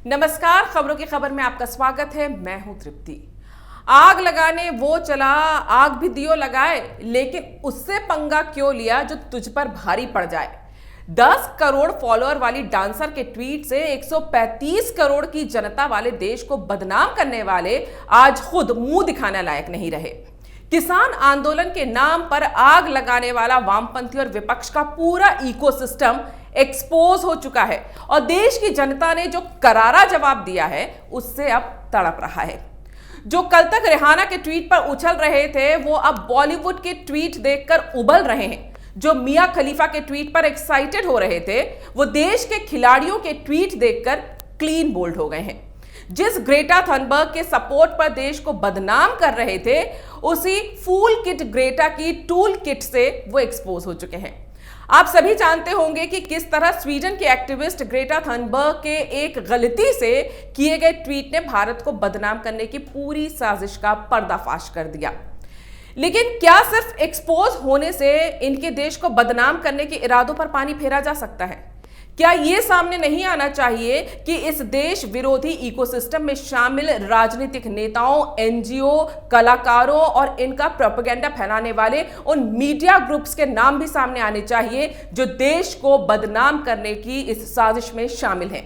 नमस्कार, खबरों की खबर में आपका स्वागत है। मैं हूं तृप्ति। आग लगाने वो चला, आग भी दियो लगाए, लेकिन उससे पंगा क्यों लिया जो तुझ पर भारी पड़ जाए। 10 करोड़ फॉलोअर वाली डांसर के ट्वीट से 135 करोड़ की जनता वाले देश को बदनाम करने वाले आज खुद मुंह दिखाने लायक नहीं रहे। किसान आंदोलन के नाम पर आग लगाने वाला वामपंथी और विपक्ष का पूरा इकोसिस्टम एक्सपोज हो चुका है और देश की जनता ने जो करारा जवाब दिया है उससे अब तड़प रहा है। जो कल तक रिहाना के ट्वीट पर उछल रहे थे वो अब बॉलीवुड के ट्वीट देखकर उबल रहे हैं। जो मियां खलीफा के ट्वीट पर एक्साइटेड हो रहे थे वो देश के खिलाड़ियों के ट्वीट देखकर क्लीन बोल्ड हो गए हैं। जिस ग्रेटा थनबर्ग के सपोर्ट पर देश को बदनाम कर रहे थे उसी फूल किट ग्रेटा की टूल किट से वो एक्सपोज हो चुके हैं। आप सभी जानते होंगे कि किस तरह स्वीडन के एक्टिविस्ट ग्रेटा थनबर्ग के एक गलती से किए गए ट्वीट ने भारत को बदनाम करने की पूरी साजिश का पर्दाफाश कर दिया। लेकिन क्या सिर्फ एक्सपोज होने से इनके देश को बदनाम करने के इरादों पर पानी फेरा जा सकता है? क्या यह सामने नहीं आना चाहिए कि इस देश विरोधी इकोसिस्टम में शामिल राजनीतिक नेताओं, एनजीओ, कलाकारों और इनका प्रोपेगेंडा फैलाने वाले उन मीडिया ग्रुप्स के नाम भी सामने आने चाहिए जो देश को बदनाम करने की इस साजिश में शामिल हैं।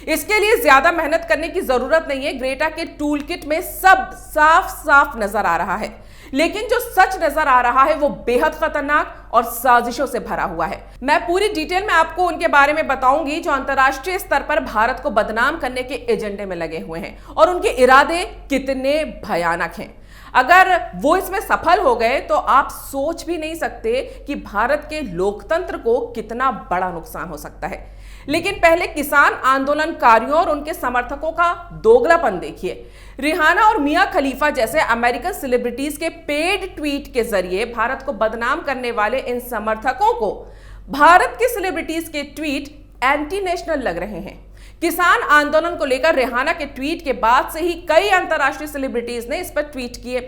इसके लिए ज्यादा मेहनत करने की जरूरत नहीं है। ग्रेटा के टूल किट में सब साफ साफ नजर आ रहा है, लेकिन जो सच नजर आ रहा है वो बेहद खतरनाक और साजिशों से भरा हुआ है। मैं पूरी डिटेल में आपको उनके बारे में बताऊंगी जो अंतर्राष्ट्रीय स्तर पर भारत को बदनाम करने के एजेंडे में लगे हुए हैं और उनके इरादे कितने भयानक हैं। अगर वो इसमें सफल हो गए तो आप सोच भी नहीं सकते कि भारत के लोकतंत्र को कितना बड़ा नुकसान हो सकता है। लेकिन पहले किसान आंदोलनकारियों और उनके समर्थकों का दोगलापन देखिए। रिहाना और मियां खलीफा जैसे अमेरिकन सेलिब्रिटीज के पेड ट्वीट के जरिए भारत को बदनाम करने वाले इन समर्थकों को भारत के सेलिब्रिटीज के ट्वीट एंटी नेशनल लग रहे हैं। किसान आंदोलन को लेकर रिहाना के ट्वीट के बाद से ही कई अंतर्राष्ट्रीय सेलिब्रिटीज ने इस पर ट्वीट किए।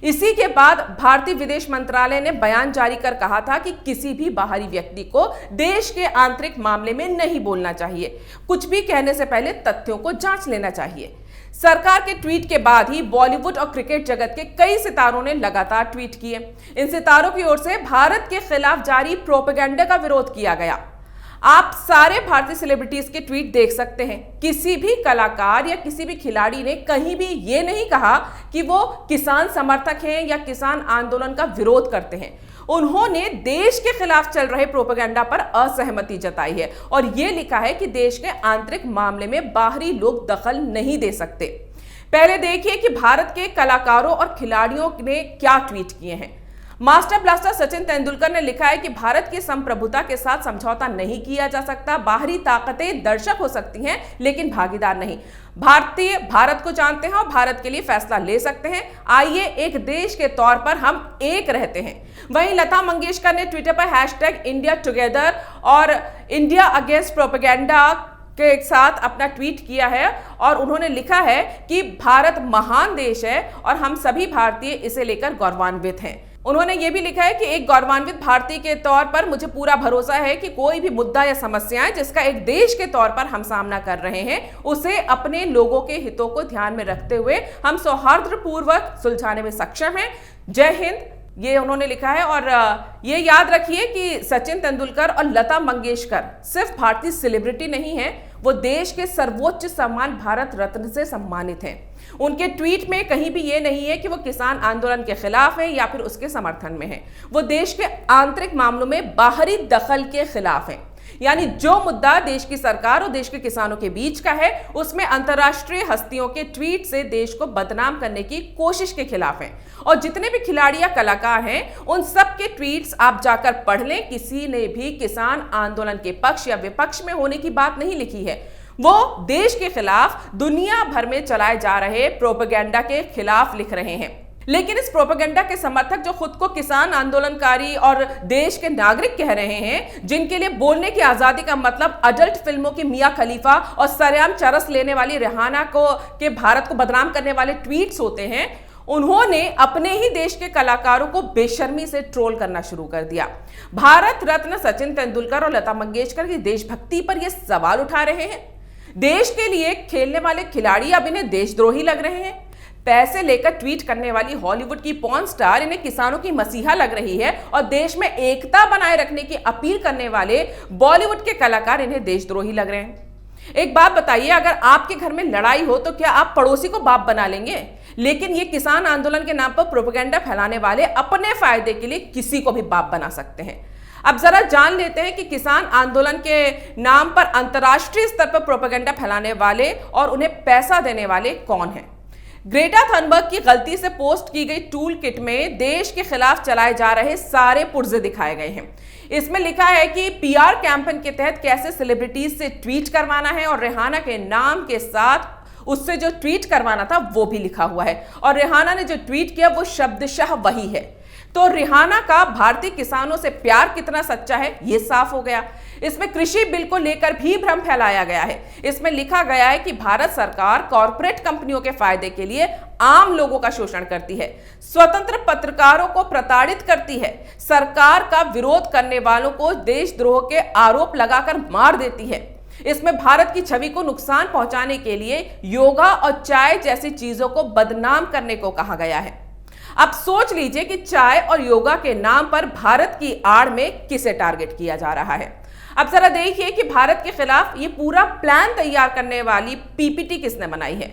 इसी के बाद भारतीय विदेश मंत्रालय ने बयान जारी कर कहा था कि किसी भी बाहरी व्यक्ति को देश के आंतरिक मामले में नहीं बोलना चाहिए। कुछ भी कहने से पहले तथ्यों को जांच लेना चाहिए। सरकार के ट्वीट के बाद ही बॉलीवुड और क्रिकेट जगत के कई सितारों ने लगातार ट्वीट किए। इन सितारों की ओर से भारत के खिलाफ जारी प्रोपेगेंडा का विरोध किया गया। आप सारे भारतीय सेलिब्रिटीज के ट्वीट देख सकते हैं। किसी भी कलाकार या किसी भी खिलाड़ी ने कहीं भी ये नहीं कहा कि वो किसान समर्थक हैं या किसान आंदोलन का विरोध करते हैं। उन्होंने देश के खिलाफ चल रहे प्रोपेगेंडा पर असहमति जताई है और ये लिखा है कि देश के आंतरिक मामले में बाहरी लोग दखल नहीं दे सकते। पहले देखिए कि भारत के कलाकारों और खिलाड़ियों ने क्या ट्वीट किए हैं। मास्टर ब्लास्टर सचिन तेंदुलकर ने लिखा है कि भारत की संप्रभुता के साथ समझौता नहीं किया जा सकता। बाहरी ताकतें दर्शक हो सकती हैं लेकिन भागीदार नहीं। भारतीय भारत को जानते हैं और भारत के लिए फैसला ले सकते हैं। आइए एक देश के तौर पर हम एक रहते हैं। वहीं लता मंगेशकर ने ट्विटर पर #इंडिया टुगेदर और इंडिया अगेंस्ट प्रोपेगेंडा के साथ अपना ट्वीट किया है और उन्होंने लिखा है कि भारत महान देश है और हम सभी भारतीय इसे लेकर गौरवान्वित हैं। उन्होंने ये भी लिखा है कि एक गौरवान्वित भारतीय के तौर पर मुझे पूरा भरोसा है कि कोई भी मुद्दा या समस्याएं जिसका एक देश के तौर पर हम सामना कर रहे हैं उसे अपने लोगों के हितों को ध्यान में रखते हुए हम सौहार्दपूर्वक सुलझाने में सक्षम हैं। जय हिंद, ये उन्होंने लिखा है। और ये याद रखिए कि सचिन तेंदुलकर और लता मंगेशकर सिर्फ भारतीय सेलिब्रिटी नहीं है, वो देश के सर्वोच्च सम्मान भारत रत्न से सम्मानित हैं। उनके ट्वीट में कहीं भी ये नहीं है कि वो किसान आंदोलन के खिलाफ है या फिर उसके समर्थन में है। वो देश के आंतरिक मामलों में बाहरी दखल के खिलाफ है। यानी जो मुद्दा देश की सरकार और देश के किसानों के बीच का है उसमें अंतर्राष्ट्रीय हस्तियों के ट्वीट से देश को बदनाम करने की कोशिश के खिलाफ है। और जितने भी खिलाड़ी या कलाकार हैं उन सब के ट्वीट्स आप जाकर पढ़ लें। किसी ने भी किसान आंदोलन के पक्ष या विपक्ष में होने की बात नहीं लिखी है। वो देश के खिलाफ दुनिया भर में चलाए जा रहे प्रोपेगेंडा के खिलाफ लिख रहे हैं। लेकिन इस प्रोपेगेंडा के समर्थक जो खुद को किसान आंदोलनकारी और देश के नागरिक कह रहे हैं, जिनके लिए बोलने की आजादी का मतलब अडल्ट फिल्मों की मियां खलीफा और सरेआम चरस लेने वाली रिहाना को के भारत को बदनाम करने वाले ट्वीट्स होते हैं, उन्होंने अपने ही देश के कलाकारों को बेशर्मी से ट्रोल करना शुरू कर दिया। भारत रत्न सचिन तेंदुलकर और लता मंगेशकर की देशभक्ति पर यह सवाल उठा रहे हैं। देश के लिए खेलने वाले खिलाड़ी अब इन्हें देशद्रोही लग रहे हैं। पैसे लेकर ट्वीट करने वाली हॉलीवुड की पॉर्न स्टार इन्हें किसानों की मसीहा लग रही है और देश में एकता बनाए रखने की अपील करने वाले बॉलीवुड के कलाकार इन्हें देशद्रोही लग रहे हैं। एक बात बताइए, अगर आपके घर में लड़ाई हो तो क्या आप पड़ोसी को बाप बना लेंगे? लेकिन ये किसान आंदोलन के नाम पर प्रोपेगेंडा फैलाने वाले अपने फायदे के लिए किसी को भी बाप बना सकते हैं। अब जरा जान लेते हैं कि किसान आंदोलन के नाम पर अंतर्राष्ट्रीय स्तर पर प्रोपेगेंडा फैलाने वाले और उन्हें पैसा देने वाले कौन हैं। ग्रेटा थनबर्ग की गलती से पोस्ट की गई टूल किट में देश के खिलाफ चलाए जा रहे सारे पुर्जे दिखाए गए हैं। इसमें लिखा है कि पीआर कैंपेन के तहत कैसे सेलिब्रिटीज से ट्वीट करवाना है और रिहाना के नाम के साथ उससे जो ट्वीट करवाना था वो भी लिखा हुआ है और रिहाना ने जो ट्वीट किया वो शब्दशः वही है। तो रिहाना का भारतीय किसानों से प्यार कितना सच्चा है ये साफ हो गया। इसमें कृषि बिल को लेकर भी भ्रम फैलाया गया है। इसमें लिखा गया है कि भारत सरकार कॉर्पोरेट कंपनियों के फायदे के लिए आम लोगों का शोषण करती है, स्वतंत्र पत्रकारों को प्रताड़ित करती है, सरकार का विरोध करने वालों को देशद्रोह के आरोप लगाकर मार देती है। इसमें भारत की छवि को नुकसान पहुंचाने के लिए योगा और चाय जैसी चीजों को बदनाम करने को कहा गया है। अब सोच लीजिए कि चाय और योगा के नाम पर भारत की आड़ में किसे टारगेट किया जा रहा है। अब जरा देखिए कि भारत के खिलाफ ये पूरा प्लान तैयार करने वाली पीपीटी किसने बनाई है।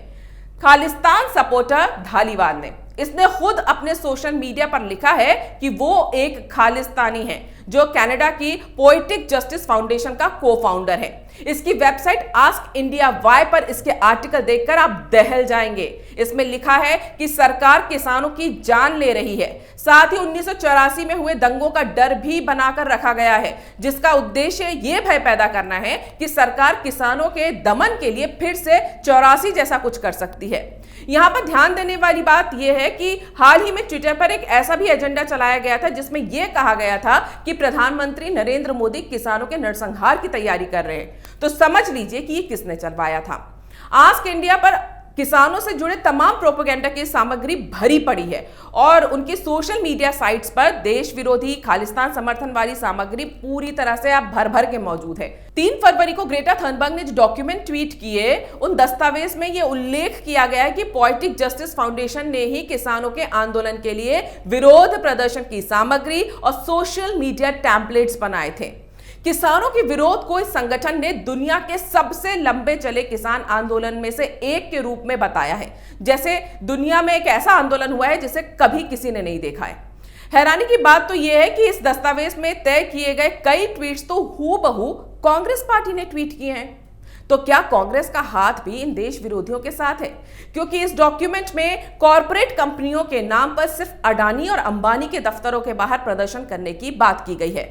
खालिस्तान सपोर्टर धालीवाल ने। इसने खुद अपने सोशल मीडिया पर लिखा है कि वो एक खालिस्तानी है जो कनाडा की पोएटिक जस्टिस फाउंडेशन का को-फाउंडर है। इसकी वेबसाइट आस्क इंडिया वाई पर इसके आर्टिकल देखकर आप दहल जाएंगे। इसमें लिखा है कि सरकार किसानों की जान ले रही है। साथ ही 1984 में हुए दंगों का डर भी बनाकर रखा गया है, जिसका उद्देश्य ये भय पैदा करना है कि सरकार किसानों के दमन के लिए फिर से 84 जैसा कुछ कर सकती है। यहां पर ध्यान देने वाली बात यह है कि हाल ही में ट्विटर पर एक ऐसा भी एजेंडा चलाया गया था जिसमें यह कहा गया था कि प्रधानमंत्री नरेंद्र मोदी किसानों के नरसंहार की तैयारी कर रहे हैं। तो समझ लीजिए कि ये किसने चलवाया था। आस्क इंडिया पर किसानों से जुड़े तमाम प्रोपेगेंडा की सामग्री भरी पड़ी है और उनकी सोशल मीडिया साइट्स पर देश विरोधी खालिस्तान समर्थन वाली सामग्री पूरी तरह से आप भर भर के मौजूद है। 3 फरवरी को ग्रेटा थनबर्ग ने जो डॉक्यूमेंट ट्वीट किए उन दस्तावेज में यह उल्लेख किया गया है कि पोएटिक जस्टिस फाउंडेशन ने ही किसानों के आंदोलन के लिए विरोध प्रदर्शन की सामग्री और सोशल मीडिया टेम्पलेट्स बनाए थे। किसानों के विरोध को इस संगठन ने दुनिया के सबसे लंबे चले किसान आंदोलन में से एक के रूप में बताया है, जैसे दुनिया में एक ऐसा आंदोलन हुआ है जिसे कभी किसी ने नहीं देखा है। हैरानी की बात तो यह है कि इस दस्तावेज में तय किए गए कई ट्वीट्स तो हूबहू कांग्रेस पार्टी ने ट्वीट किए हैं। तो क्या कांग्रेस का हाथ भी इन देश विरोधियों के साथ है? क्योंकि इस डॉक्यूमेंट में कॉर्पोरेट कंपनियों के नाम पर सिर्फ अडानी और अंबानी के दफ्तरों के बाहर प्रदर्शन करने की बात की गई है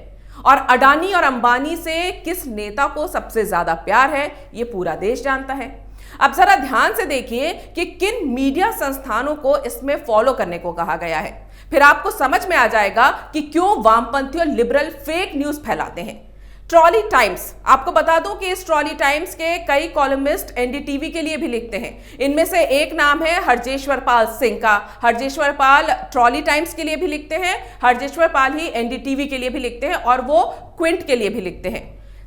और अडानी और अंबानी से किस नेता को सबसे ज्यादा प्यार है ये पूरा देश जानता है। अब जरा ध्यान से देखिए कि किन मीडिया संस्थानों को इसमें फॉलो करने को कहा गया है, फिर आपको समझ में आ जाएगा कि क्यों वामपंथी और लिबरल फेक न्यूज फैलाते हैं। ट्रॉली टाइम्स, आपको बता दूं कि इस ट्रॉली टाइम्स के कई कॉलमिस्ट एनडीटीवी के लिए भी लिखते हैं। इनमें से एक नाम है हरजेश्वर पाल सिंह का। हरजेश्वर पाल ट्रॉली टाइम्स के लिए भी लिखते हैं, हरजेश्वर पाल ही एनडीटीवी के लिए भी लिखते हैं और वो क्विंट के लिए भी लिखते हैं।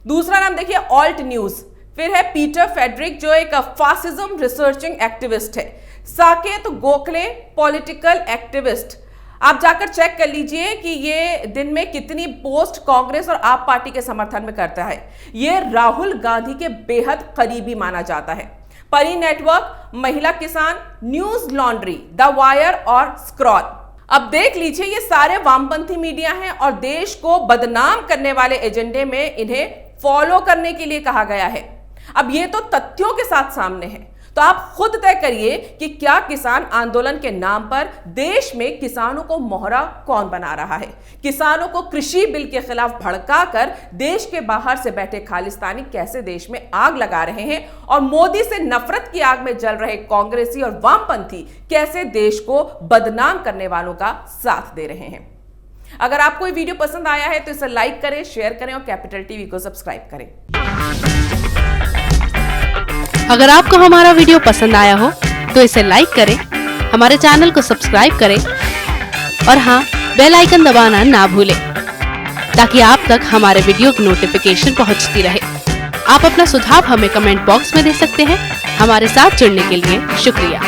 दूसरा नाम देखिए ऑल्ट न्यूज, फिर है पीटर फेडरिक जो एक फासिज्म रिसर्चिंग एक्टिविस्ट है। Saket Gokhale political activist. आप जाकर चेक कर लीजिए कि ये दिन में कितनी पोस्ट कांग्रेस और आप पार्टी के समर्थन में करता है। ये राहुल गांधी के बेहद करीबी माना जाता है। परी नेटवर्क, महिला किसान, न्यूज लॉन्ड्री, द वायर और स्क्रॉल। अब देख लीजिए ये सारे वामपंथी मीडिया हैं और देश को बदनाम करने वाले एजेंडे में इन्हें फॉलो करने के लिए कहा गया है। अब ये तो तथ्यों के साथ सामने है, तो आप खुद तय करिए कि क्या किसान आंदोलन के नाम पर देश में किसानों को मोहरा कौन बना रहा है। किसानों को कृषि बिल के खिलाफ भड़काकर देश के बाहर से बैठे खालिस्तानी कैसे देश में आग लगा रहे हैं और मोदी से नफरत की आग में जल रहे कांग्रेसी और वामपंथी कैसे देश को बदनाम करने वालों का साथ दे रहे हैं। अगर आपको ये वीडियो पसंद आया है तो इसे लाइक करें, शेयर करें और कैपिटल टीवी को सब्सक्राइब करें। अगर आपको हमारा वीडियो पसंद आया हो तो इसे लाइक करें, हमारे चैनल को सब्सक्राइब करें और हाँ, बेल आइकन दबाना ना भूलें ताकि आप तक हमारे वीडियो की नोटिफिकेशन पहुंचती रहे। आप अपना सुझाव हमें कमेंट बॉक्स में दे सकते हैं। हमारे साथ जुड़ने के लिए शुक्रिया।